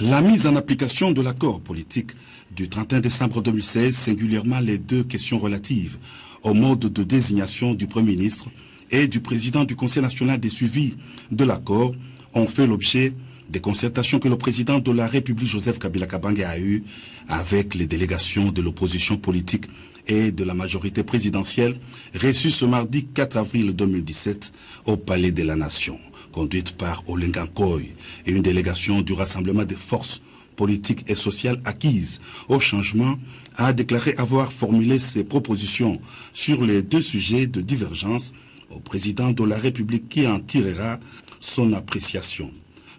La mise en application de l'accord politique du 31 décembre 2016, singulièrement les deux questions relatives au mode de désignation du Premier ministre et du président du Conseil national des suivis de l'accord, ont fait l'objet des concertations que le président de la République, Joseph Kabila Kabange, a eues avec les délégations de l'opposition politique et de la majorité présidentielle reçues ce mardi 4 avril 2017 au Palais de la Nation, conduite par Olenga Nkoy et une délégation du Rassemblement des forces politiques et sociales acquises au changement, a déclaré avoir formulé ses propositions sur les deux sujets de divergence au président de la République qui en tirera son appréciation.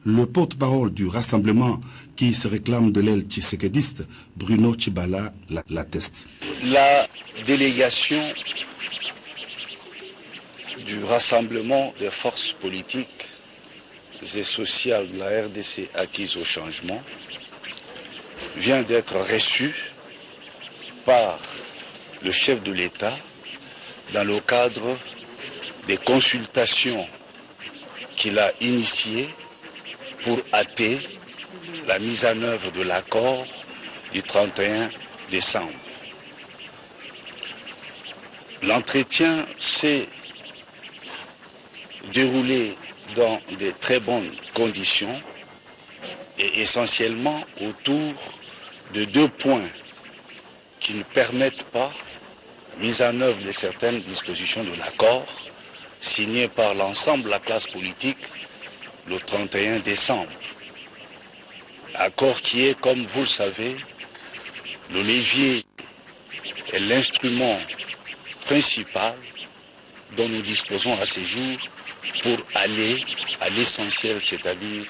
Le porte-parole du Rassemblement qui se réclame de l'aile tshisekediste, Bruno Tshibala, l'atteste. La délégation du Rassemblement des forces politiques et sociales de la RDC acquises au changement vient d'être reçue par le chef de l'État dans le cadre des consultations qu'il a initiées pour hâter la mise en œuvre de l'accord du 31 décembre. L'entretien s'est déroulé dans de très bonnes conditions et essentiellement autour de deux points qui ne permettent pas la mise en œuvre de certaines dispositions de l'accord signé par l'ensemble de la classe politique le 31 décembre. Accord qui est, comme vous le savez, le levier et l'instrument principal dont nous disposons à ces jours pour aller à l'essentiel, c'est-à-dire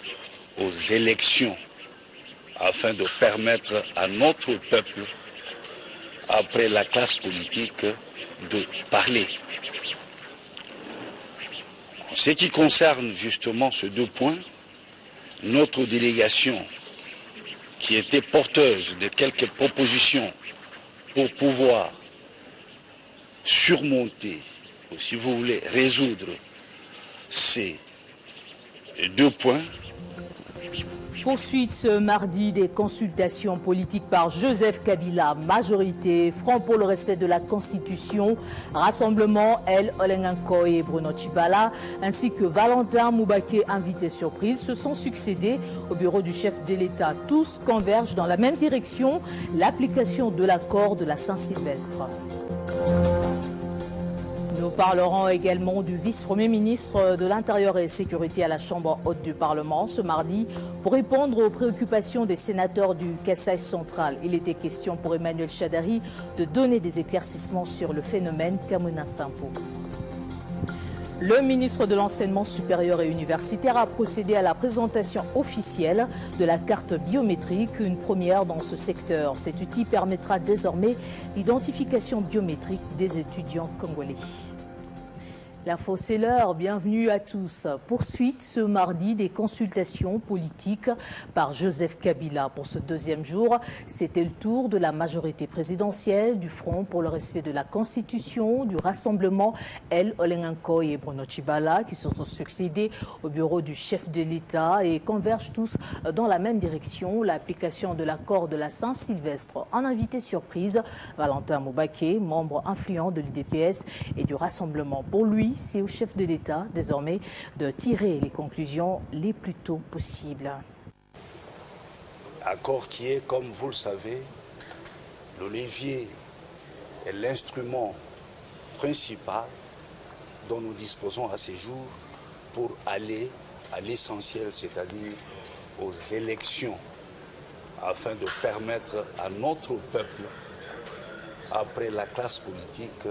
aux élections, afin de permettre à notre peuple, après la classe politique, de parler. En ce qui concerne justement ces deux points, notre délégation, qui était porteuse de quelques propositions pour pouvoir surmonter, ou si vous voulez, résoudre ces deux points. Poursuite ce mardi des consultations politiques par Joseph Kabila, majorité, Front pour le respect de la Constitution, Rassemblement, Olenga Nkoy et Bruno Tshibala, ainsi que Valentin Moubaké, invité surprise, se sont succédés au bureau du chef de l'État. Tous convergent dans la même direction, l'application de l'accord de la Saint-Sylvestre. Nous parlerons également du vice-premier ministre de l'Intérieur et Sécurité à la Chambre haute du Parlement ce mardi pour répondre aux préoccupations des sénateurs du Kasaï central. Il était question pour Emmanuel Shadari de donner des éclaircissements sur le phénomène Kamuna Sampo. Le ministre de l'Enseignement supérieur et universitaire a procédé à la présentation officielle de la carte biométrique, une première dans ce secteur. Cet outil permettra désormais l'identification biométrique des étudiants congolais. L'info, c'est l'heure. Bienvenue à tous. Poursuite ce mardi des consultations politiques par Joseph Kabila. Pour ce deuxième jour, c'était le tour de la majorité présidentielle, du Front pour le respect de la Constitution, du Rassemblement, Olenga Nkoy et Bruno Tshibala, qui se sont succédés au bureau du chef de l'État et convergent tous dans la même direction, l'application de l'accord de la Saint-Sylvestre. En invité surprise, Valentin Moubaké, membre influent de l'UDPS et du Rassemblement. Pour lui, c'est au chef de l'État, désormais, de tirer les conclusions les plus tôt possibles. Accord qui est, comme vous le savez, le levier et l'instrument principal dont nous disposons à ces jours pour aller à l'essentiel, c'est-à-dire aux élections, afin de permettre à notre peuple, après la classe politique,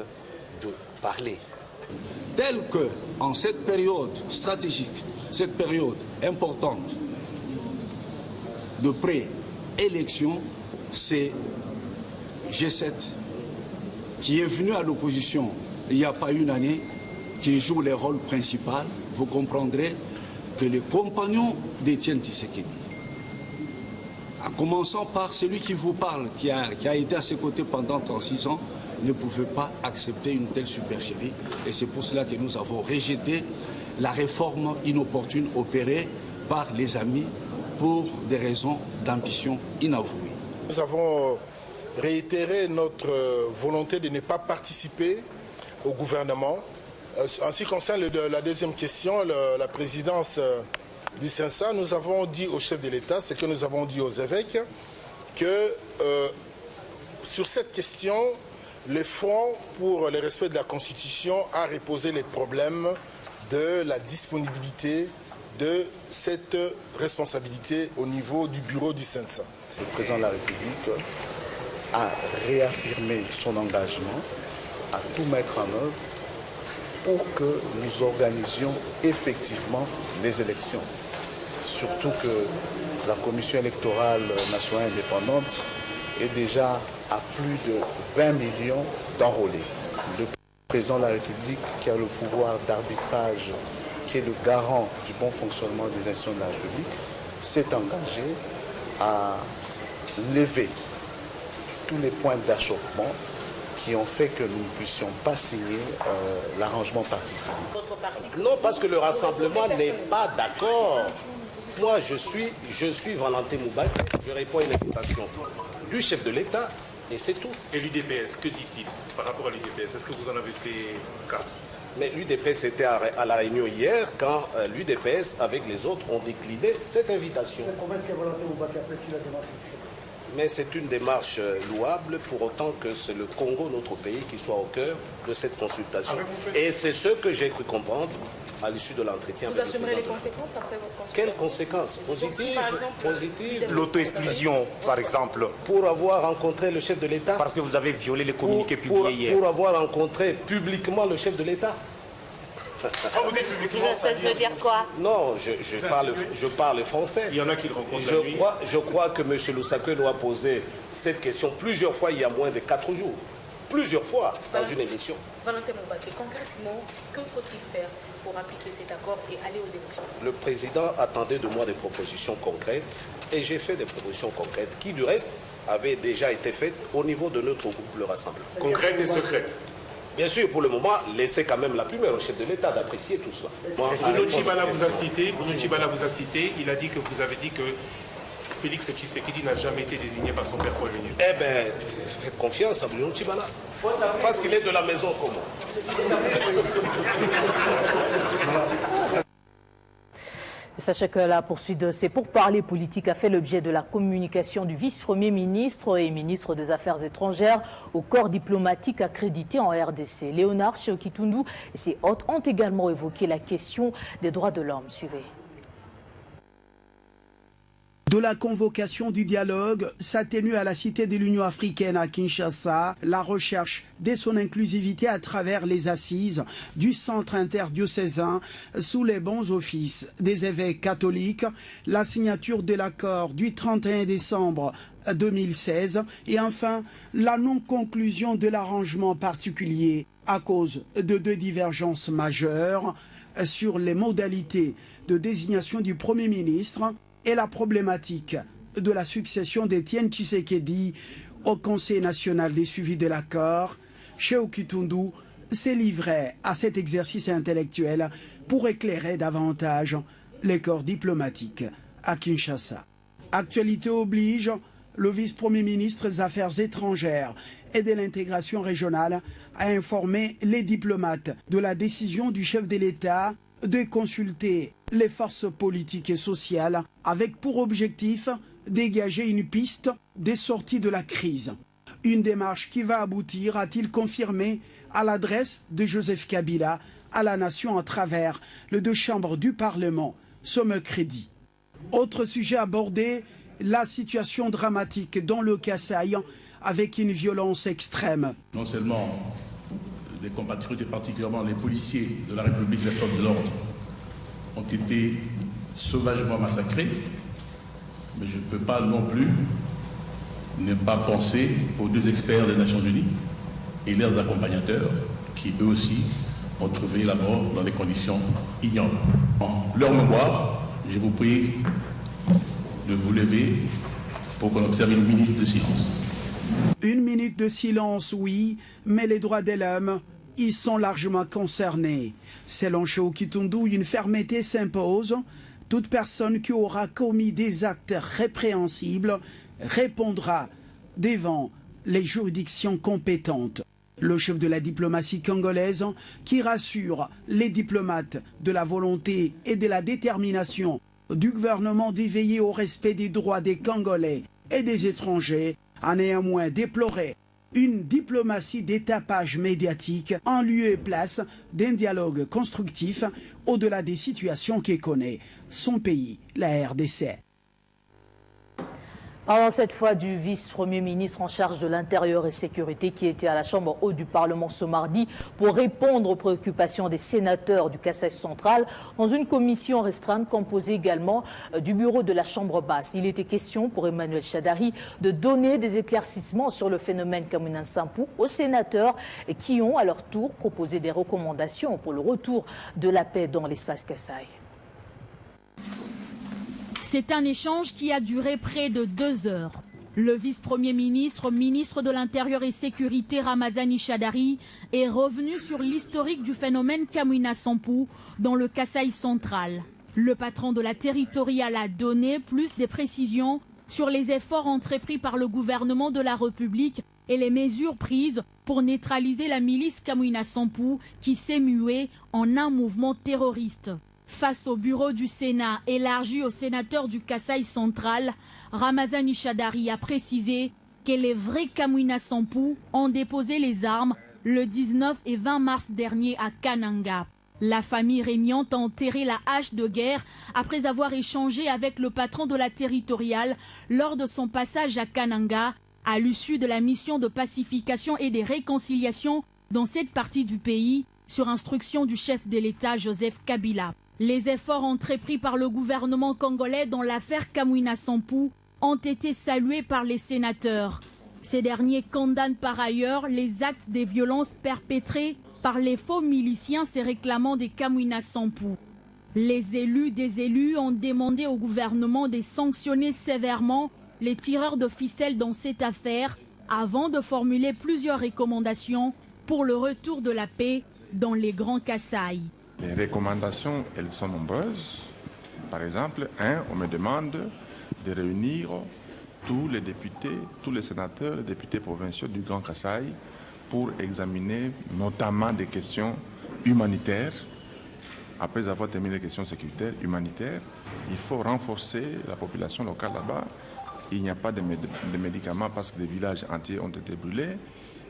de parler. Tel que, en cette période stratégique, cette période importante de pré-élection, c'est G7 qui est venu à l'opposition il n'y a pas une année, qui joue les rôles principaux. Vous comprendrez que les compagnons d'Étienne Tshisekedi, en commençant par celui qui vous parle, qui a été à ses côtés pendant 36 ans, ne pouvait pas accepter une telle supercherie. Et c'est pour cela que nous avons rejeté la réforme inopportune opérée par les amis pour des raisons d'ambition inavouée. Nous avons réitéré notre volonté de ne pas participer au gouvernement. En ce qui concerne la deuxième question, la présidence du CENSA, nous avons dit au chef de l'État, ce que nous avons dit aux évêques, que sur cette question, le Front pour le respect de la Constitution a reposé les problèmes de la disponibilité de cette responsabilité au niveau du bureau du CENSA. Le président de la République a réaffirmé son engagement à tout mettre en œuvre pour que nous organisions effectivement les élections. Surtout que la Commission électorale nationale indépendante est déjà à plus de 20 millions d'enrôlés. Le président de la République, qui a le pouvoir d'arbitrage, qui est le garant du bon fonctionnement des institutions de la République, s'est engagé à lever tous les points d'achoppement qui ont fait que nous ne puissions pas signer l'arrangement particulier. Non, parce que le rassemblement n'est pas d'accord. Moi, je suis Valentin Moubak, je réponds à une invitation du chef de l'État et c'est tout. Et l'UDPS, que dit-il par rapport à l'UDPS? Est-ce que vous en avez fait cas? Mais l'UDPS était à la réunion hier quand l'UDPS, avec les autres, ont décliné cette invitation. Comment est-ce que Valentin Moubak apprécie la démarche du chef? Mais c'est une démarche louable pour autant que c'est le Congo, notre pays, qui soit au cœur de cette consultation. Et c'est ce que j'ai cru comprendre à l'issue de l'entretien. Vous assumerez les conséquences après votre consultation? Quelles conséquences? Positives? Positives? L'auto-exclusion, par exemple. Pour avoir rencontré le chef de l'État. Parce que vous avez violé les communiqués publiés hier. Pour avoir rencontré publiquement le chef de l'État. Quand vous dites publiquement, ça veut dire quoi? Non, je parle français. Il y en a qui le rencontrent la nuit. Je crois que M. Lusaka nous a posé cette question plusieurs fois il y a moins de 4 jours. Plusieurs fois dans une émission. Valentin Moubak, concrètement, que faut-il faire pour appliquer cet accord et aller aux élections? Le président attendait de moi des propositions concrètes et j'ai fait des propositions concrètes qui, du reste, avaient déjà été faites au niveau de notre groupe, le Rassemblement. Concrètes et secrètes? Bien sûr, pour le moment, laissez quand même la primeur au chef de l'État d'apprécier tout cela. Bruno Tshibala vous a cité, il a dit que vous avez dit que Félix Tshisekedi n'a jamais été désigné par son père Premier ministre. Eh bien, faites confiance à Bruno Tshibala, parce qu'il est de la maison comme moi. Sachez que la poursuite de ces pourparlers politiques a fait l'objet de la communication du vice-premier ministre et ministre des Affaires étrangères au corps diplomatique accrédité en RDC. Léonard Tchéokitundu et ses hôtes ont également évoqué la question des droits de l'homme. Suivez. De la convocation du dialogue s'atténue à la Cité de l'Union africaine à Kinshasa, la recherche de son inclusivité à travers les assises du centre interdiocésain sous les bons offices des évêques catholiques, la signature de l'accord du 31 décembre 2016 et enfin la non-conclusion de l'arrangement particulier à cause de deux divergences majeures sur les modalités de désignation du Premier ministre et la problématique de la succession d'Étienne Tshisekedi au Conseil national des suivis de l'accord. Tchéokitundu s'est livré à cet exercice intellectuel pour éclairer davantage les corps diplomatiques à Kinshasa. Actualité oblige, le vice-premier ministre des Affaires étrangères et de l'intégration régionale a informé les diplomates de la décision du chef de l'État de consulter les forces politiques et sociales avec pour objectif dégager une piste des sorties de la crise. Une démarche qui va aboutir, a-t-il confirmé, à l'adresse de Joseph Kabila à la nation à travers les deux chambres du Parlement ce mercredi. Autre sujet abordé, la situation dramatique dans le Kasaï avec une violence extrême. Non seulement les compatriotes et particulièrement les policiers de la République des forces de l'ordre ont été sauvagement massacrés, mais je ne peux pas non plus ne pas penser aux deux experts des Nations Unies et leurs accompagnateurs qui eux aussi ont trouvé la mort dans des conditions ignobles. En leur mémoire, je vous prie de vous lever pour qu'on observe une minute de silence. Une minute de silence, oui, mais les droits de l'homme y sont largement concernés. Selon Tchéokitundu, une fermeté s'impose Toute personne qui aura commis des actes répréhensibles répondra devant les juridictions compétentes. Le chef de la diplomatie congolaise qui rassure les diplomates de la volonté et de la détermination du gouvernement d'y veiller au respect des droits des Congolais et des étrangers a néanmoins déploré une diplomatie d'étapage médiatique en lieu et place d'un dialogue constructif au-delà des situations que connaît son pays, la RDC. Parlons cette fois du vice-premier ministre en charge de l'Intérieur et Sécurité qui était à la Chambre haute du Parlement ce mardi pour répondre aux préoccupations des sénateurs du Kasaï central dans une commission restreinte composée également du bureau de la Chambre basse. Il était question pour Emmanuel Shadari de donner des éclaircissements sur le phénomène Kamwina Nsampou aux sénateurs qui ont à leur tour proposé des recommandations pour le retour de la paix dans l'espace Kasaï. C'est un échange qui a duré près de 2 heures. Le vice-premier ministre, ministre de l'Intérieur et Sécurité Ramazani Shadari est revenu sur l'historique du phénomène Kamwina Nsampou dans le Kasaï central. Le patron de la territoriale a donné plus de précisions sur les efforts entrepris par le gouvernement de la République et les mesures prises pour neutraliser la milice Kamwina Nsampou qui s'est muée en un mouvement terroriste. Face au bureau du Sénat élargi aux sénateurs du Kasaï central, Ramazani Shadari a précisé que les vrais Kamwina Nsampou ont déposé les armes le 19 et 20 mars dernier à Kananga. La famille régnante a enterré la hache de guerre après avoir échangé avec le patron de la territoriale lors de son passage à Kananga à l'issue de la mission de pacification et de réconciliation dans cette partie du pays sur instruction du chef de l'État Joseph Kabila. Les efforts entrepris par le gouvernement congolais dans l'affaire Kamwina Nsampou ont été salués par les sénateurs. Ces derniers condamnent par ailleurs les actes de violence perpétrés par les faux miliciens se réclamant des Kamwina Nsampou. Les élus ont demandé au gouvernement de sanctionner sévèrement les tireurs de ficelles dans cette affaire avant de formuler plusieurs recommandations pour le retour de la paix dans les Grands Kasaï. Les recommandations, elles sont nombreuses. Par exemple, on me demande de réunir tous les députés, tous les sénateurs, les députés provinciaux du Grand Kasaï pour examiner notamment des questions humanitaires. Après avoir terminé les questions sécuritaires, humanitaires, il faut renforcer la population locale là-bas. Il n'y a pas de médicaments parce que des villages entiers ont été brûlés.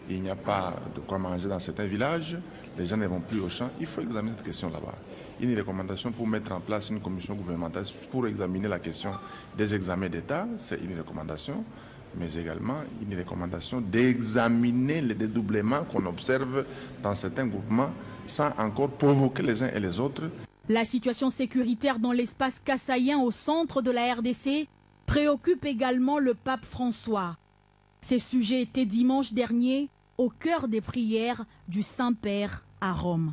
Il n'y a pas de quoi manger dans certains villages. Les gens ne vont plus au champ. Il faut examiner cette question là-bas. Une recommandation pour mettre en place une commission gouvernementale pour examiner la question des examens d'État, c'est une recommandation, mais également une recommandation d'examiner les dédoublements qu'on observe dans certains groupements sans encore provoquer les uns et les autres. La situation sécuritaire dans l'espace kassaïen au centre de la RDC préoccupe également le pape François. Ces sujets étaient dimanche dernier au cœur des prières du Saint-Père à Rome.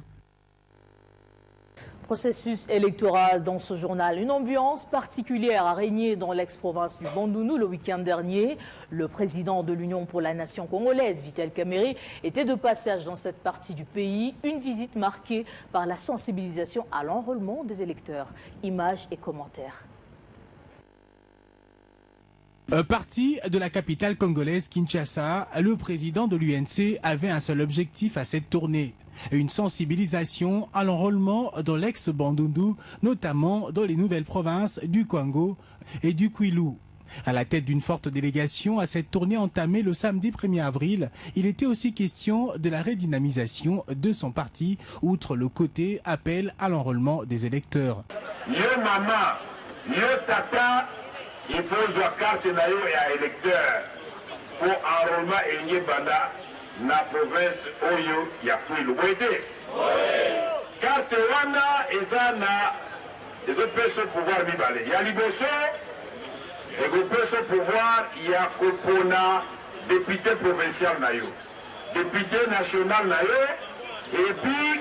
Processus électoral dans ce journal. Une ambiance particulière a régné dans l'ex-province du Bandounou le week-end dernier. Le président de l'Union pour la nation congolaise, Vital Kamerhe, était de passage dans cette partie du pays. Une visite marquée par la sensibilisation à l'enrôlement des électeurs. Images et commentaires. Parti de la capitale congolaise Kinshasa, le président de l'UNC avait un seul objectif à cette tournée. Une sensibilisation à l'enrôlement dans l'ex-Bandundu, notamment dans les nouvelles provinces du Kwango et du Kwilu. À la tête d'une forte délégation à cette tournée entamée le samedi 1er avril, il était aussi question de la redynamisation de son parti, outre le côté appel à l'enrôlement des électeurs. Yo maman, yo tata, il faut jouer carte nayo et électeur pour enrôlement et banda. Na province oyo ya Kwilu wete carte wana eza na ezopesa pouvoir mibale ya liboso ekopesa pouvoir ya kopona député provincial na yo député national na yo et puis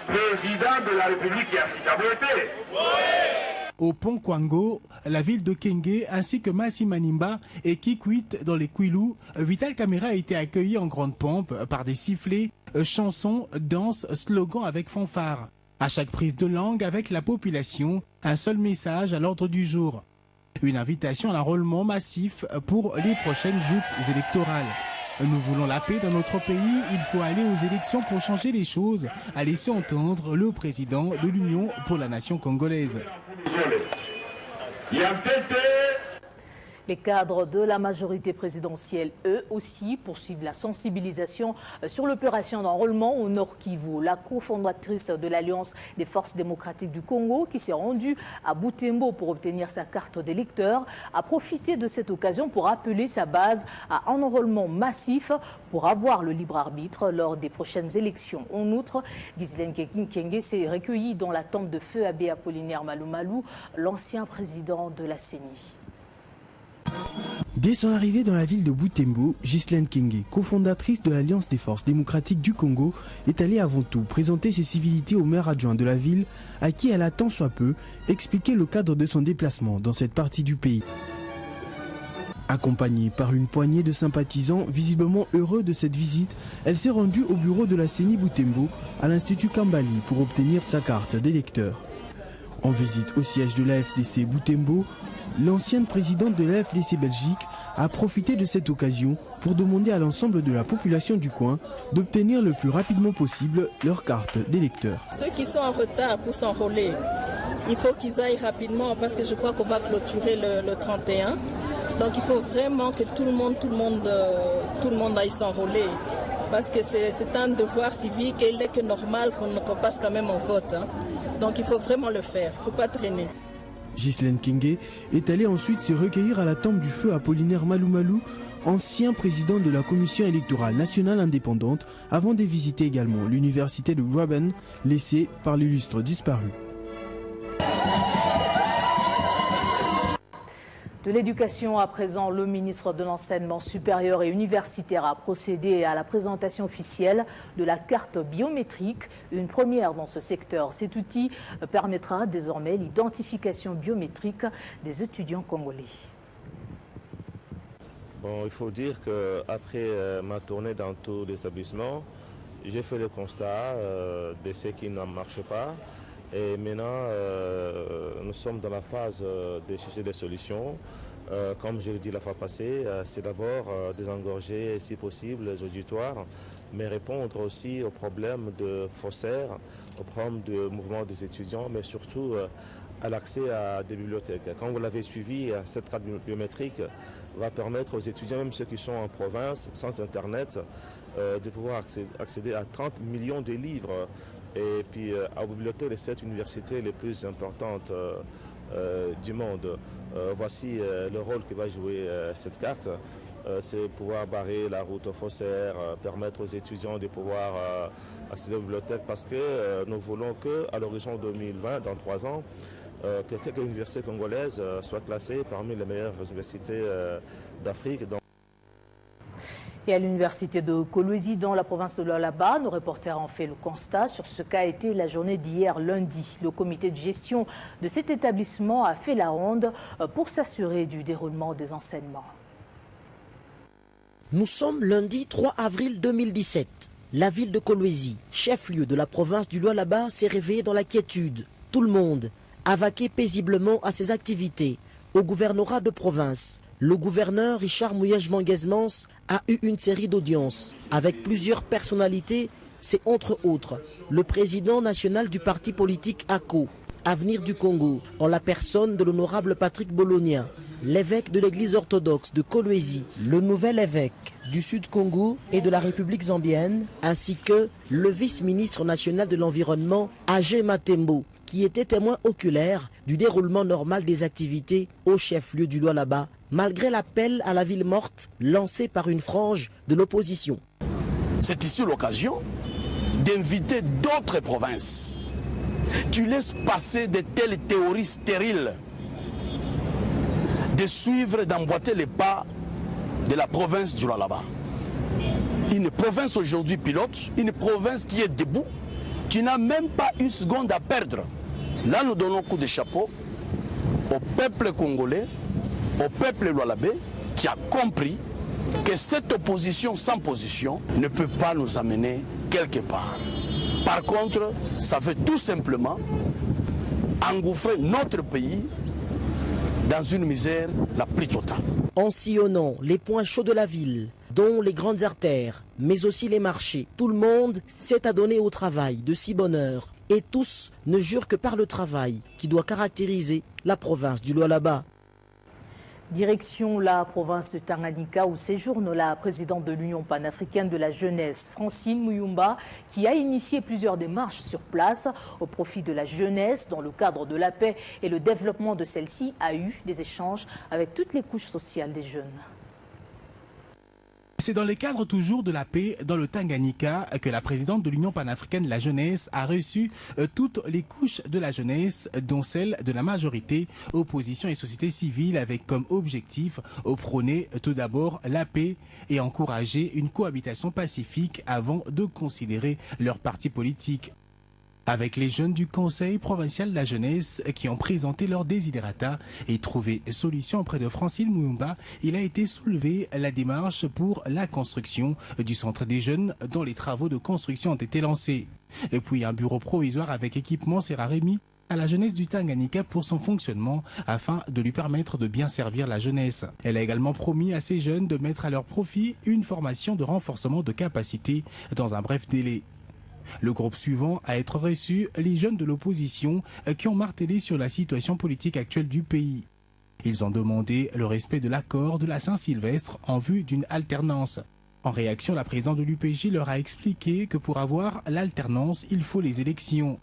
président de la République ya sika wete. Au pont Kwango, la ville de Kenge ainsi que Massi Manimba et Kikwit dans les Kwilu, Vital Kamerhe a été accueilli en grande pompe par des sifflets, chansons, danses, slogans avec fanfare. À chaque prise de langue avec la population, un seul message à l'ordre du jour. Une invitation à l'enrôlement massif pour les prochaines joutes électorales. Nous voulons la paix dans notre pays, il faut aller aux élections pour changer les choses, a laissé entendre le président de l'Union pour la nation congolaise. Les cadres de la majorité présidentielle, eux aussi, poursuivent la sensibilisation sur l'opération d'enrôlement au Nord Kivu. La cofondatrice de l'Alliance des forces démocratiques du Congo, qui s'est rendue à Butembo pour obtenir sa carte d'électeur, a profité de cette occasion pour appeler sa base à un enrôlement massif pour avoir le libre arbitre lors des prochaines élections. En outre, Ghislaine Kenge s'est recueillie dans la tombe de feu Abbé Apollinaire Malumalu, l'ancien président de la CENI. Dès son arrivée dans la ville de Butembo, Ghislaine Kenge, cofondatrice de l'Alliance des forces démocratiques du Congo, est allée avant tout présenter ses civilités au maire adjoint de la ville, à qui elle a tant soit peu expliqué le cadre de son déplacement dans cette partie du pays. Accompagnée par une poignée de sympathisants visiblement heureux de cette visite, elle s'est rendue au bureau de la CENI Butembo, à l'Institut Kambali, pour obtenir sa carte d'électeur. En visite au siège de l'AFDC Butembo, l'ancienne présidente de l'AFDC Belgique a profité de cette occasion pour demander à l'ensemble de la population du coin d'obtenir le plus rapidement possible leur carte d'électeur. Ceux qui sont en retard pour s'enrôler, il faut qu'ils aillent rapidement parce que je crois qu'on va clôturer le 31. Donc il faut vraiment que tout le monde aille s'enrôler. Parce que c'est un devoir civique et il n'est que normal qu'on passe quand même au vote. Donc il faut vraiment le faire, il ne faut pas traîner. Ghislaine Kenge est allée ensuite se recueillir à la tombe du feu Apollinaire Malumalu, ancien président de la Commission électorale nationale indépendante, avant de visiter également l'université de Graben, laissée par l'illustre disparu. De l'éducation à présent, le ministre de l'Enseignement supérieur et universitaire a procédé à la présentation officielle de la carte biométrique, une première dans ce secteur. Cet outil permettra désormais l'identification biométrique des étudiants congolais. Bon, il faut dire qu'après ma tournée dans tous les établissements, j'ai fait le constat de ce qui ne marche pas. Et maintenant, nous sommes dans la phase de chercher des solutions. Comme je l'ai dit la fois passée, c'est d'abord désengorger, si possible, les auditoires, mais répondre aussi aux problèmes de faussaires, aux problèmes de mouvement des étudiants, mais surtout à l'accès à des bibliothèques. Comme vous l'avez suivi, cette carte biométrique va permettre aux étudiants, même ceux qui sont en province, sans Internet, de pouvoir accéder à 30 millions de livres. Et puis aux bibliothèques de 7 universités les plus importantes du monde. Voici le rôle que va jouer cette carte. C'est pouvoir barrer la route aux faussaires, permettre aux étudiants de pouvoir accéder aux bibliothèques parce que nous voulons qu'à l'horizon 2020, dans 3 ans, que quelques universités congolaises soient classées parmi les meilleures universités d'Afrique. Et à l'université de Kolwezi, dans la province de Lualaba, nos reporters ont fait le constat sur ce qu'a été la journée d'hier lundi. Le comité de gestion de cet établissement a fait la ronde pour s'assurer du déroulement des enseignements. Nous sommes lundi 3 avril 2017. La ville de Kolwezi, chef-lieu de la province du Lualaba, s'est réveillée dans la quiétude. Tout le monde a vaqué paisiblement à ses activités. Au gouvernorat de province, le gouverneur Richard Mouyej-Manguezmans a eu une série d'audiences avec plusieurs personnalités. C'est entre autres le président national du parti politique ACO, Avenir du Congo, en la personne de l'honorable Patrick Bologna, l'évêque de l'église orthodoxe de Kolwezi, le nouvel évêque du Sud Congo et de la République zambienne, ainsi que le vice-ministre national de l'environnement, Agé Matembo, qui était témoin oculaire du déroulement normal des activités au chef-lieu du Lualaba, malgré l'appel à la ville morte lancé par une frange de l'opposition. C'est ici l'occasion d'inviter d'autres provinces qui laissent passer de telles théories stériles, de suivre et d'emboîter les pas de la province du Lualaba. Une province aujourd'hui pilote, une province qui est debout, qui n'a même pas une seconde à perdre. Là, nous donnons coup de chapeau au peuple congolais, au peuple lualabais, qui a compris que cette opposition sans position ne peut pas nous amener quelque part. Par contre, ça veut tout simplement engouffrer notre pays dans une misère la plus totale. En sillonnant les points chauds de la ville, dont les grandes artères, mais aussi les marchés, tout le monde s'est adonné au travail de si bonne heure. Et tous ne jurent que par le travail qui doit caractériser la province du Lualaba. Direction la province de Tanganyika où séjourne la présidente de l'Union panafricaine de la jeunesse, Francine Muyumba, qui a initié plusieurs démarches sur place au profit de la jeunesse dans le cadre de la paix et le développement de celle-ci, a eu des échanges avec toutes les couches sociales des jeunes. C'est dans le cadre toujours de la paix dans le Tanganyika que la présidente de l'Union panafricaine de la jeunesse a reçu toutes les couches de la jeunesse, dont celle de la majorité, opposition et société civile, avec comme objectif prôner tout d'abord la paix et encourager une cohabitation pacifique avant de considérer leur parti politique. Avec les jeunes du Conseil provincial de la jeunesse qui ont présenté leurs desiderata et trouvé solution auprès de Francine Muyumba, il a été soulevé la démarche pour la construction du centre des jeunes dont les travaux de construction ont été lancés. Et puis un bureau provisoire avec équipement sera remis à la jeunesse du Tanganyika pour son fonctionnement afin de lui permettre de bien servir la jeunesse. Elle a également promis à ces jeunes de mettre à leur profit une formation de renforcement de capacité dans un bref délai. Le groupe suivant à être reçu, les jeunes de l'opposition qui ont martelé sur la situation politique actuelle du pays. Ils ont demandé le respect de l'accord de la Saint-Sylvestre en vue d'une alternance. En réaction, la présidente de l'UPJ leur a expliqué que pour avoir l'alternance, il faut les élections.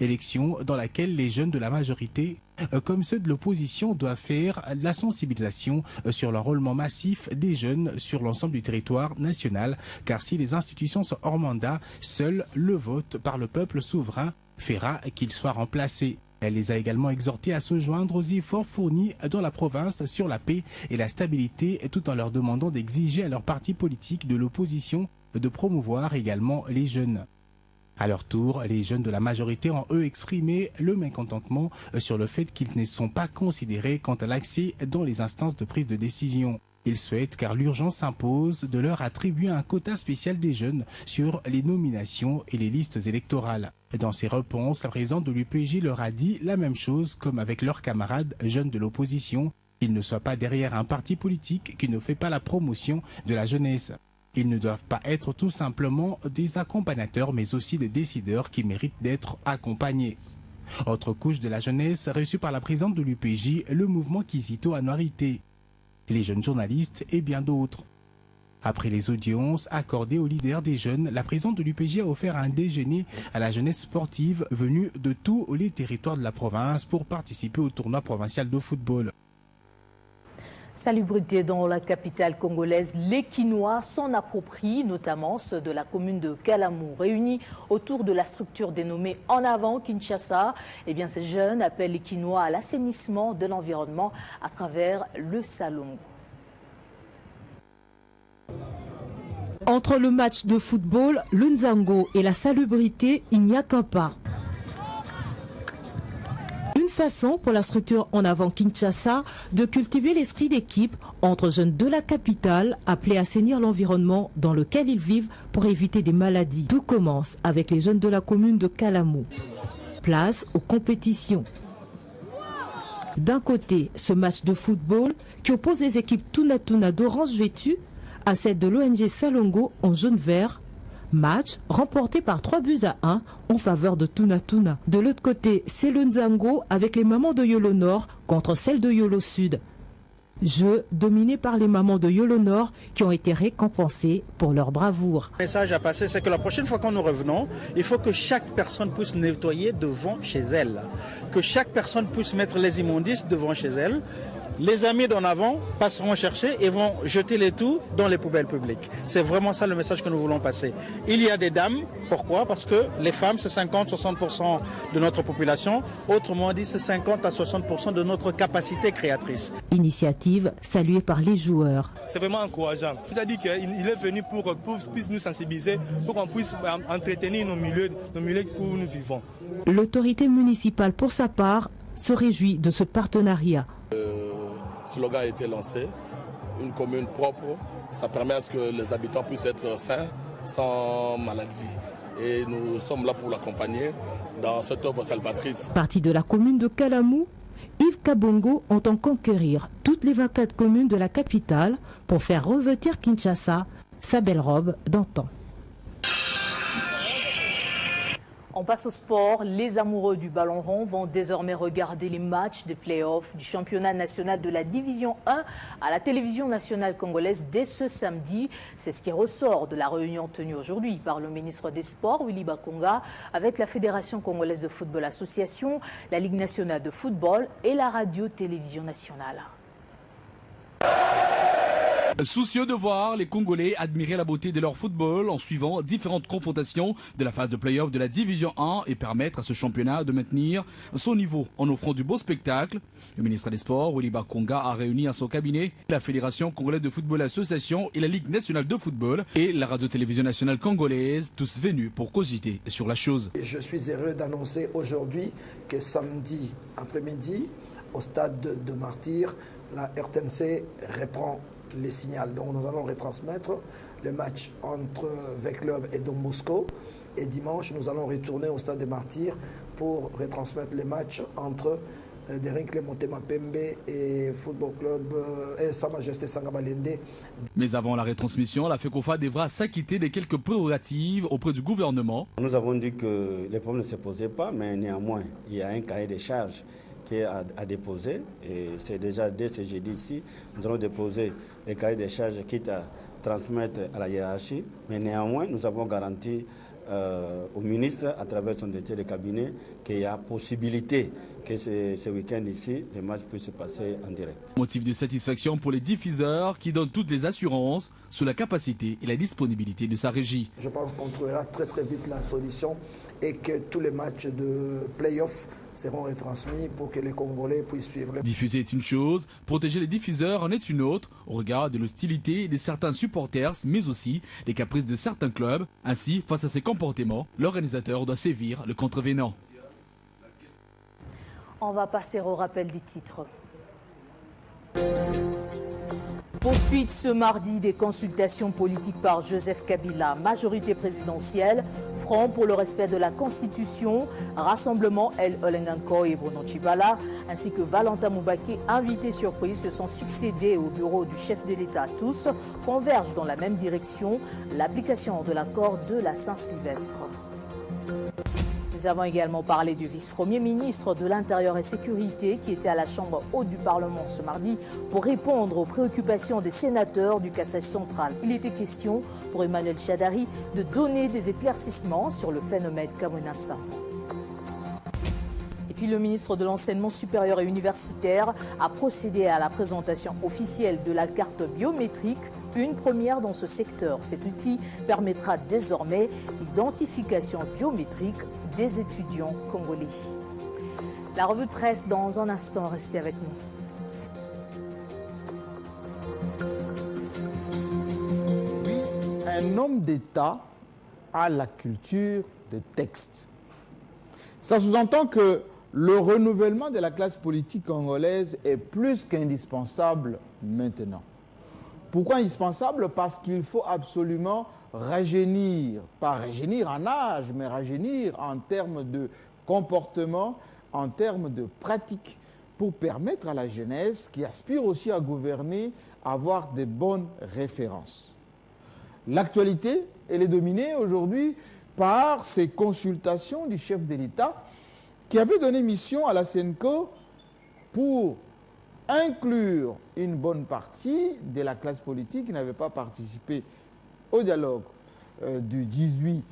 Élections dans laquelle les jeunes de la majorité, comme ceux de l'opposition, doivent faire la sensibilisation sur l'enrôlement massif des jeunes sur l'ensemble du territoire national, car si les institutions sont hors mandat, seul le vote par le peuple souverain fera qu'il soit remplacé. Elle les a également exhortés à se joindre aux efforts fournis dans la province sur la paix et la stabilité, tout en leur demandant d'exiger à leur parti politique de l'opposition de promouvoir également les jeunes. À leur tour, les jeunes de la majorité ont eux exprimé le mécontentement sur le fait qu'ils ne sont pas considérés quant à l'accès dans les instances de prise de décision. Ils souhaitent, car l'urgence s'impose, de leur attribuer un quota spécial des jeunes sur les nominations et les listes électorales. Dans ses réponses, la présidente de l'UPJ leur a dit la même chose comme avec leurs camarades jeunes de l'opposition, qu'ils ne soient pas derrière un parti politique qui ne fait pas la promotion de la jeunesse. Ils ne doivent pas être tout simplement des accompagnateurs, mais aussi des décideurs qui méritent d'être accompagnés. Autre couche de la jeunesse reçue par la présidente de l'UPJ, le mouvement Kizito Anuarité, les jeunes journalistes et bien d'autres. Après les audiences accordées aux leaders des jeunes, la présidente de l'UPJ a offert un déjeuner à la jeunesse sportive venue de tous les territoires de la province pour participer au tournoi provincial de football. Salubrité dans la capitale congolaise, les Kinois s'en approprient, notamment ceux de la commune de Kalamou, réunis autour de la structure dénommée En Avant Kinshasa. Eh bien, ces jeunes appellent les Kinois à l'assainissement de l'environnement à travers le Salongo. Entre le match de football, le Nzango et la salubrité, il n'y a qu'un pas. Une façon pour la structure En Avant Kinshasa de cultiver l'esprit d'équipe entre jeunes de la capitale appelés à assainir l'environnement dans lequel ils vivent pour éviter des maladies. Tout commence avec les jeunes de la commune de Kalamou. Place aux compétitions. D'un côté, ce match de football qui oppose les équipes Tuna d'orange vêtues à celle de l'ONG Salongo en jaune-vert. Match remporté par 3-1 en faveur de Tuna. De l'autre côté, c'est le Nzango avec les mamans de Yolo Nord contre celles de Yolo Sud. Jeu dominé par les mamans de Yolo Nord qui ont été récompensées pour leur bravoure. Le message à passer, c'est que la prochaine fois quand nous revenons, il faut que chaque personne puisse nettoyer devant chez elle. Que chaque personne puisse mettre les immondices devant chez elle. Les amis d'en avant passeront chercher et vont jeter les tout dans les poubelles publiques. C'est vraiment ça le message que nous voulons passer. Il y a des dames, pourquoi? Parce que les femmes, c'est 50-60% de notre population. Autrement dit, c'est 50 à 60% de notre capacité créatrice. Initiative saluée par les joueurs. C'est vraiment encourageant. Il a dit qu'il est venu pour puisse nous sensibiliser, pour qu'on puisse entretenir nos milieux où nous vivons. L'autorité municipale, pour sa part, se réjouit de ce partenariat. Le slogan a été lancé, une commune propre, ça permet à ce que les habitants puissent être sains, sans maladie. et nous sommes là pour l'accompagner dans cette œuvre salvatrice. Parti de la commune de Kalamou, Yves Kabongo entend conquérir toutes les 24 communes de la capitale pour faire revêtir Kinshasa sa belle robe d'antan. On passe au sport. Les amoureux du ballon rond vont désormais regarder les matchs des playoffs du championnat national de la Division 1 à la télévision nationale congolaise dès ce samedi. C'est ce qui ressort de la réunion tenue aujourd'hui par le ministre des Sports, Willy Bakonga, avec la Fédération congolaise de football association, la Ligue nationale de football et la radio-télévision nationale. Soucieux de voir les Congolais admirer la beauté de leur football en suivant différentes confrontations de la phase de play-off de la Division 1 et permettre à ce championnat de maintenir son niveau en offrant du beau spectacle, le ministre des Sports, Willy Bakonga, a réuni à son cabinet la Fédération congolaise de football association et la Ligue nationale de football et la radio-télévision nationale congolaise, tous venus pour cogiter sur la chose. Je suis heureux d'annoncer aujourd'hui que samedi après-midi, au stade de Martyr, la RTNC reprend les signaux. Donc nous allons retransmettre le match entre V-Club et Don Bosco. Et dimanche, nous allons retourner au stade de Martyr pour retransmettre les matchs entre Derinkle Motema Pembe et Football Club et Sa Majesté Sangabalende. Mais avant la retransmission, la FECOFA devra s'acquitter de quelques prérogatives auprès du gouvernement. Nous avons dit que les problèmes ne se posaient pas, mais néanmoins, il y a un cahier de charges qui est à déposer. Et c'est déjà dès ce jeudi ici, nous allons déposer les cahiers de charges quitte à transmettre à la hiérarchie. Mais néanmoins, nous avons garanti au ministre, à travers son directeur de cabinet, qu'il y a possibilité que ce week-end ici, les matchs puissent se passer en direct. Motif de satisfaction pour les diffuseurs qui donnent toutes les assurances sur la capacité et la disponibilité de sa régie. Je pense qu'on trouvera très vite la solution et que tous les matchs de play-off seront retransmis pour que les Congolais puissent suivre. Diffuser est une chose, protéger les diffuseurs en est une autre, au regard de l'hostilité de certains supporters, mais aussi des caprices de certains clubs. Ainsi, face à ces comportements, l'organisateur doit sévir le contrevenant. On va passer au rappel des titres. Poursuite ce mardi des consultations politiques par Joseph Kabila, majorité présidentielle, Front pour le respect de la Constitution, Rassemblement El Olenganko et Bruno Tshibala, ainsi que Valentin Moubake, invités surprise, se sont succédés au bureau du chef de l'État. Tous convergent dans la même direction, l'application de l'accord de la Saint-Sylvestre. Nous avons également parlé du vice-premier ministre de l'Intérieur et Sécurité qui était à la Chambre haute du Parlement ce mardi pour répondre aux préoccupations des sénateurs du Kasaï central. Il était question pour Emmanuel Chadari de donner des éclaircissements sur le phénomène Kamunasa. Et puis le ministre de l'Enseignement supérieur et universitaire a procédé à la présentation officielle de la carte biométrique, une première dans ce secteur. Cet outil permettra désormais l'identification biométrique des étudiants congolais. La revue de presse dans un instant, restez avec nous. Un homme d'État a la culture des textes. Ça sous-entend que le renouvellement de la classe politique congolaise est plus qu'indispensable maintenant. Pourquoi indispensable? Parce qu'il faut absolument rajeunir, pas rajeunir en âge, mais rajeunir en termes de comportement, en termes de pratique, pour permettre à la jeunesse qui aspire aussi à gouverner, avoir des bonnes références. L'actualité, elle est dominée aujourd'hui par ces consultations du chef de l'État qui avait donné mission à la SENCO pour inclure une bonne partie de la classe politique qui n'avait pas participé au dialogue du 18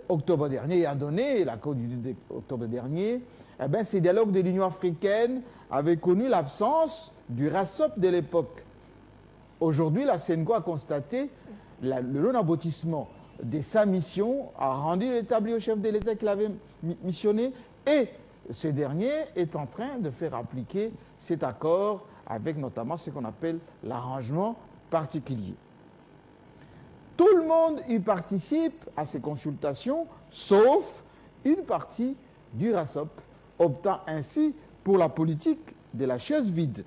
octobre dernier et a donné l'accord du 18 octobre dernier. Eh bien, ces dialogues de l'Union africaine avaient connu l'absence du RASOP de l'époque. Aujourd'hui, la SENCO a constaté le non-aboutissement de sa mission, a rendu l'établi au chef de l'État qui l'avait missionné et ce dernier est en train de faire appliquer cet accord avec notamment ce qu'on appelle l'arrangement particulier. Tout le monde y participe à ces consultations, sauf une partie du RASOP, optant ainsi pour la politique de la chaise vide.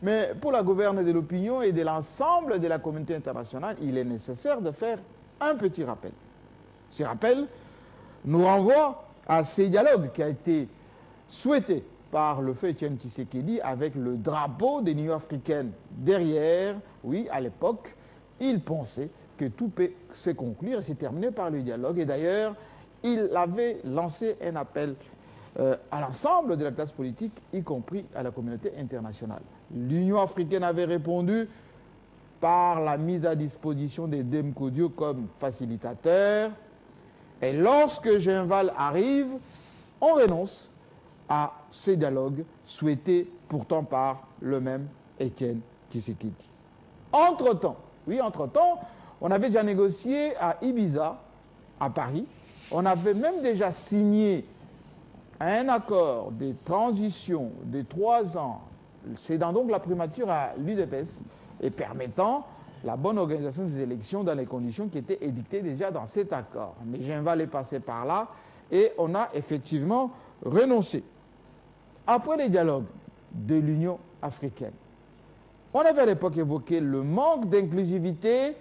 Mais pour la gouverne de l'opinion et de l'ensemble de la communauté internationale, il est nécessaire de faire un petit rappel. Ce rappel nous renvoie à ces dialogues qui a été souhaité par le feu Etienne Tshisekedi avec le drapeau de l'Union africaine derrière. Oui, à l'époque, il pensait que tout peut se conclure et se terminer par le dialogue. Et d'ailleurs, il avait lancé un appel à l'ensemble de la classe politique, y compris à la communauté internationale. L'Union africaine avait répondu par la mise à disposition des Demkodio comme facilitateur. Et lorsque Genval arrive, on renonce à ces dialogues souhaités pourtant par le même Etienne Tshisekedi. Entre-temps, on avait déjà négocié à Ibiza, à Paris. On avait même déjà signé un accord de transition de 3 ans, cédant donc la primature à l'UDPS et permettant la bonne organisation des élections dans les conditions qui étaient édictées déjà dans cet accord. Mais Genval est passé par là et on a effectivement renoncé. Après les dialogues de l'Union africaine, on avait à l'époque évoqué le manque d'inclusivité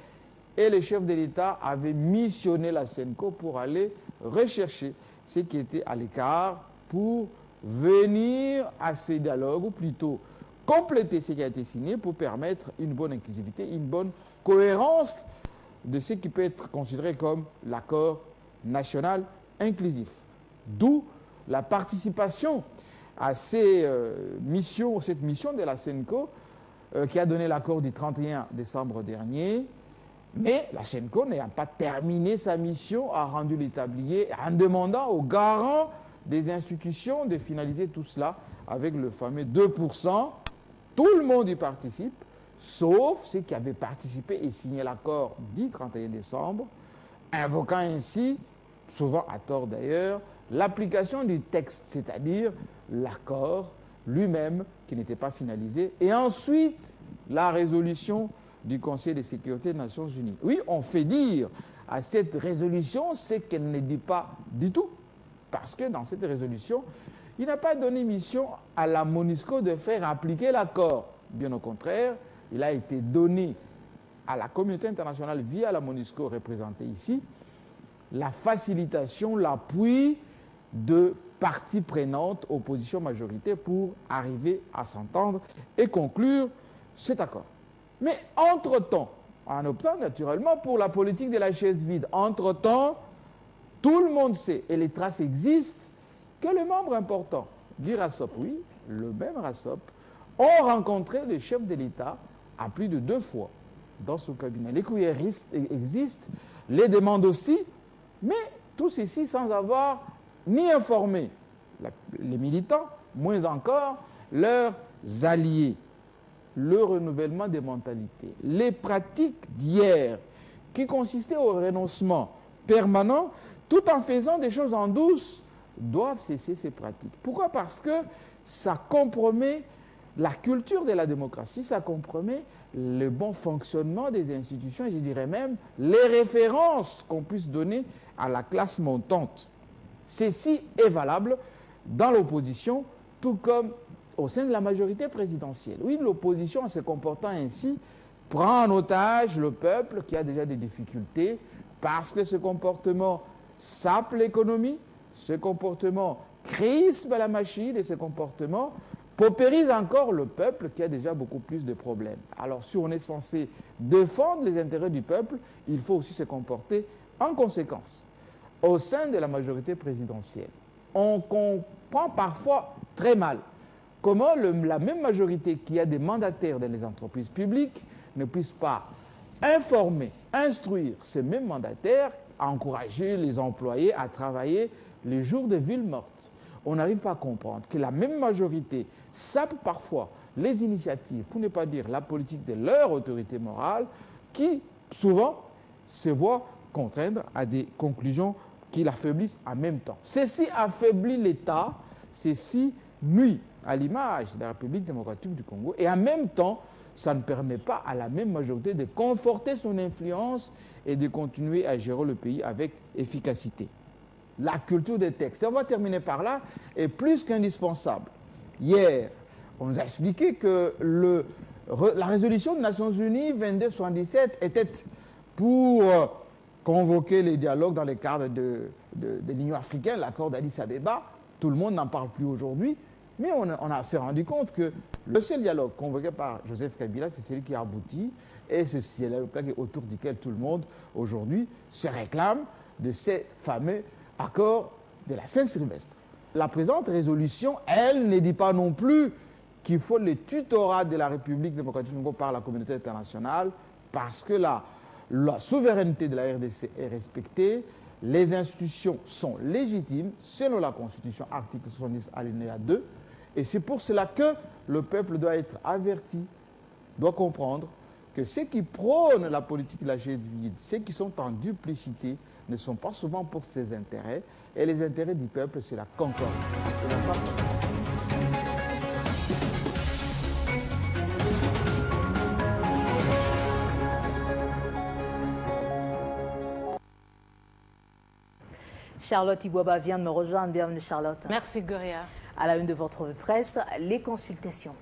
et les chefs de l'État avaient missionné la SENCO pour aller rechercher ceux qui étaient à l'écart pour venir à ces dialogues, ou plutôt compléter ce qui a été signé pour permettre une bonne inclusivité, une bonne cohérence de ce qui peut être considéré comme l'accord national inclusif. D'où la participation à cette mission de la SENCO qui a donné l'accord du 31 décembre dernier. Mais la SENCO n'ayant pas terminé sa mission, a rendu le tablier en demandant aux garants des institutions de finaliser tout cela avec le fameux 2%. Tout le monde y participe, sauf ceux qui avaient participé et signé l'accord du 31 décembre, invoquant ainsi, souvent à tort d'ailleurs, l'application du texte, c'est-à-dire l'accord lui-même qui n'était pas finalisé, et ensuite la résolution du Conseil de sécurité des Nations Unies. Oui, on fait dire à cette résolution ce qu'elle ne dit pas du tout, parce que dans cette résolution, il n'a pas donné mission à la MONUSCO de faire appliquer l'accord. Bien au contraire, il a été donné à la communauté internationale via la MONUSCO représentée ici, la facilitation, l'appui de parties prenantes, opposition majorité, pour arriver à s'entendre et conclure cet accord. Mais entre-temps, en optant naturellement pour la politique de la chaise vide, entre-temps, tout le monde sait, et les traces existent, que les membres importants du RASOP, oui, le même RASOP, ont rencontré le chef de l'État à plus de 2 fois dans son cabinet. Les courriers existent, les demandes aussi, mais tout ceci sans avoir ni informé les militants, moins encore leurs alliés. Le renouvellement des mentalités, les pratiques d'hier qui consistaient au renoncement permanent, tout en faisant des choses en douce, doivent cesser ces pratiques. Pourquoi? Parce que ça compromet la culture de la démocratie, ça compromet le bon fonctionnement des institutions et je dirais même les références qu'on puisse donner à la classe montante. Ceci est valable dans l'opposition, tout comme au sein de la majorité présidentielle. Oui, l'opposition, en se comportant ainsi, prend en otage le peuple qui a déjà des difficultés parce que ce comportement sape l'économie, ce comportement crispe la machine et ce comportement paupérise encore le peuple qui a déjà beaucoup plus de problèmes. Alors, si on est censé défendre les intérêts du peuple, il faut aussi se comporter en conséquence. Au sein de la majorité présidentielle, on comprend parfois très mal comment la même majorité qui a des mandataires dans les entreprises publiques ne puisse pas informer, instruire ces mêmes mandataires, à encourager les employés à travailler les jours de ville morte. On n'arrive pas à comprendre que la même majorité sape parfois les initiatives, pour ne pas dire la politique de leur autorité morale, qui souvent se voit contraindre à des conclusions qui l'affaiblissent en même temps. Ceci affaiblit l'État, ceci nuit à l'image de la République démocratique du Congo et en même temps, ça ne permet pas à la même majorité de conforter son influence et de continuer à gérer le pays avec efficacité. La culture des textes, et on va terminer par là, est plus qu'indispensable. Hier, on nous a expliqué que la résolution des Nations Unies 2277 était pour convoqué les dialogues dans le cadre de l'Union africaine, l'accord d'Addis Abeba. Tout le monde n'en parle plus aujourd'hui. Mais on s'est rendu compte que le seul dialogue convoqué par Joseph Kabila, c'est celui qui a abouti. Et ce dialogue autour duquel tout le monde, aujourd'hui, se réclame de ces fameux accords de la Saint-Sylvestre. La présente résolution, elle, ne dit pas non plus qu'il faut le tutorat de la République démocratique du Congo par la communauté internationale, parce que la souveraineté de la RDC est respectée, les institutions sont légitimes, selon la Constitution, article 70, alinéa 2, et c'est pour cela que le peuple doit être averti, doit comprendre que ceux qui prônent la politique de la chaise vide, ceux qui sont en duplicité, ne sont pas souvent pour ses intérêts, et les intérêts du peuple, c'est la concorde. Charlotte Iwaba vient de me rejoindre. Bienvenue Charlotte. Merci Gloria. À la une de votre presse, les consultations.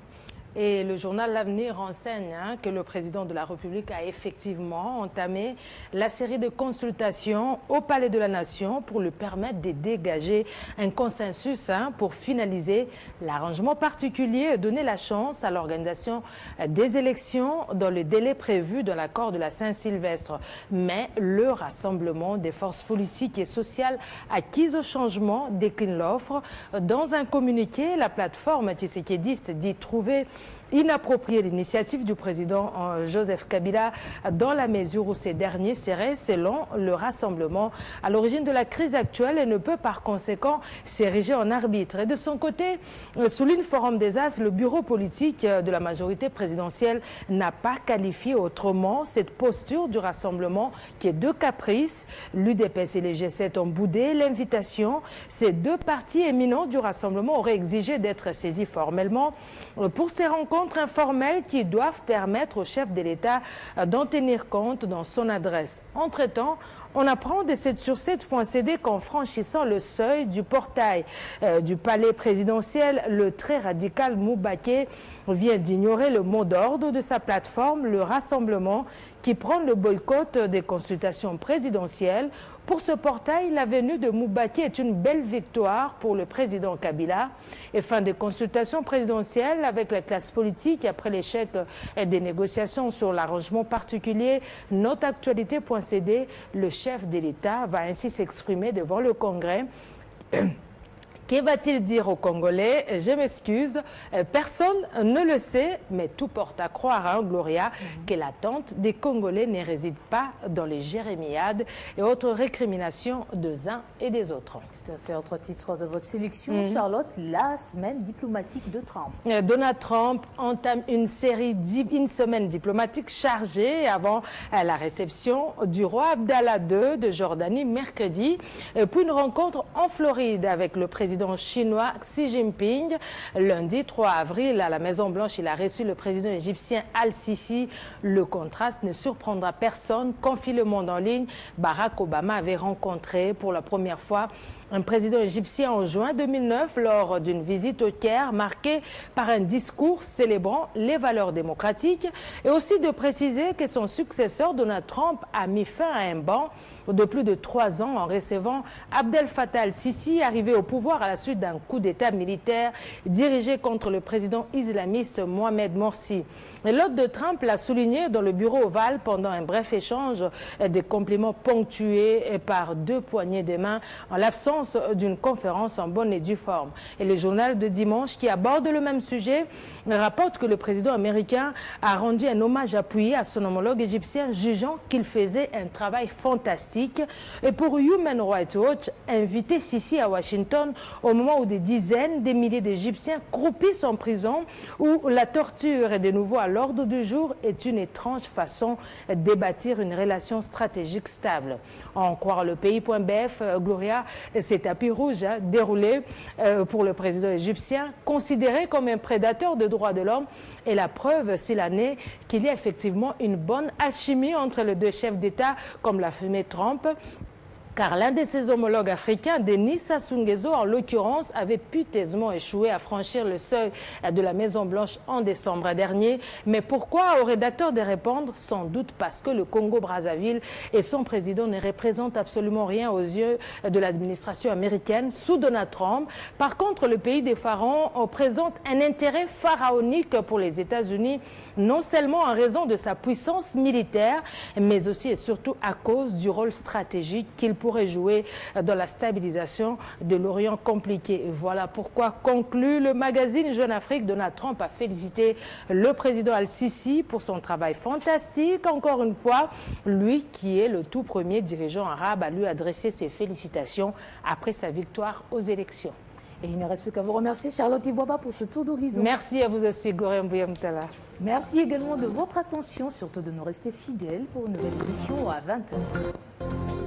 Et le journal L'Avenir renseigne que le président de la République a effectivement entamé la série de consultations au Palais de la Nation pour lui permettre de dégager un consensus pour finaliser l'arrangement particulier et donner la chance à l'organisation des élections dans le délai prévu dans l'accord de la Saint-Sylvestre. Mais le rassemblement des forces politiques et sociales acquises au changement décline l'offre. Dans un communiqué, la plateforme tshisekidiste dit trouver inapproprié l'initiative du président Joseph Kabila dans la mesure où ces derniers seraient, selon le rassemblement, à l'origine de la crise actuelle et ne peut par conséquent s'ériger en arbitre. Et de son côté, souligne Forum des As, le bureau politique de la majorité présidentielle n'a pas qualifié autrement cette posture du rassemblement qui est de caprice. L'UDPS et les G7 ont boudé l'invitation. Ces deux partis éminents du rassemblement auraient exigé d'être saisis formellement pour ces rencontres informelles qui doivent permettre au chef de l'État d'en tenir compte dans son adresse. Entre-temps, on apprend sur 7.cd qu'en franchissant le seuil du portail du palais présidentiel, le très radical Moubaké vient d'ignorer le mot d'ordre de sa plateforme, le rassemblement, qui prend le boycott des consultations présidentielles. Pour ce portail, la venue de Moubaké est une belle victoire pour le président Kabila. Et fin des consultations présidentielles avec la classe politique après l'échec des négociations sur l'arrangement particulier, notre actualité.cd, le chef de l'État va ainsi s'exprimer devant le Congrès. Que va-t-il dire aux Congolais? Je m'excuse, personne ne le sait, mais tout porte à croire, Gloria, que l'attente des Congolais ne réside pas dans les jérémiades et autres récriminations des uns et des autres. Tout à fait, autre titre de votre sélection, Charlotte, la semaine diplomatique de Trump. Donald Trump entame une semaine diplomatique chargée avant la réception du roi Abdallah II de Jordanie mercredi, puis une rencontre en Floride avec le président chinois Xi Jinping. Lundi 3 avril, à la Maison-Blanche, il a reçu le président égyptien Al-Sisi. Le contraste ne surprendra personne. Confie Le Monde en ligne, Barack Obama avait rencontré pour la première fois un président égyptien en juin 2009 lors d'une visite au Caire marquée par un discours célébrant les valeurs démocratiques et aussi de préciser que son successeur Donald Trump a mis fin à un ban de plus de 3 ans en recevant Abdel Fattah al-Sisi, arrivé au pouvoir à la suite d'un coup d'État militaire dirigé contre le président islamiste Mohamed Morsi. L'hôte de Trump l'a souligné dans le bureau ovale pendant un bref échange, des compliments ponctués par 2 poignées de main en l'absence d'une conférence en bonne et due forme. Et le journal de dimanche qui aborde le même sujet rapporte que le président américain a rendu un hommage appuyé à son homologue égyptien, jugeant qu'il faisait un travail fantastique. Et pour Human Rights Watch, invité Sisi à Washington au moment où des dizaines de milliers d'Égyptiens croupissent en prison, où la torture est de nouveau à l'ordre du jour, est une étrange façon de bâtir une relation stratégique stable. En croire le pays.bf, Gloria, c'est tapis rouge déroulé pour le président égyptien, considéré comme un prédateur de droits de l'homme, et la preuve, s'il en est, qu'il y a effectivement une bonne alchimie entre les deux chefs d'État, comme l'a affirmé Trump. car l'un de ses homologues africains, Denis Sassou Nguesso, en l'occurrence, avait piteusement échoué à franchir le seuil de la Maison-Blanche en décembre dernier. Mais pourquoi au rédacteur de répondre? Sans doute parce que le Congo-Brazzaville et son président ne représentent absolument rien aux yeux de l'administration américaine sous Donald Trump. Par contre, le pays des pharaons présente un intérêt pharaonique pour les États-Unis, non seulement en raison de sa puissance militaire, mais aussi et surtout à cause du rôle stratégique qu'il pourrait jouer dans la stabilisation de l'Orient compliqué. Et voilà pourquoi, conclut le magazine Jeune Afrique, Donald Trump a félicité le président Al-Sisi pour son travail fantastique. Encore une fois, lui qui est le tout premier dirigeant arabe à lui adresser ses félicitations après sa victoire aux élections. Et il ne reste plus qu'à vous remercier, Charlotte Ibouaba, pour ce tour d'horizon. Merci à vous aussi, Gorem Bouyamtala. Merci également de votre attention, surtout de nous rester fidèles pour une nouvelle émission à 20h.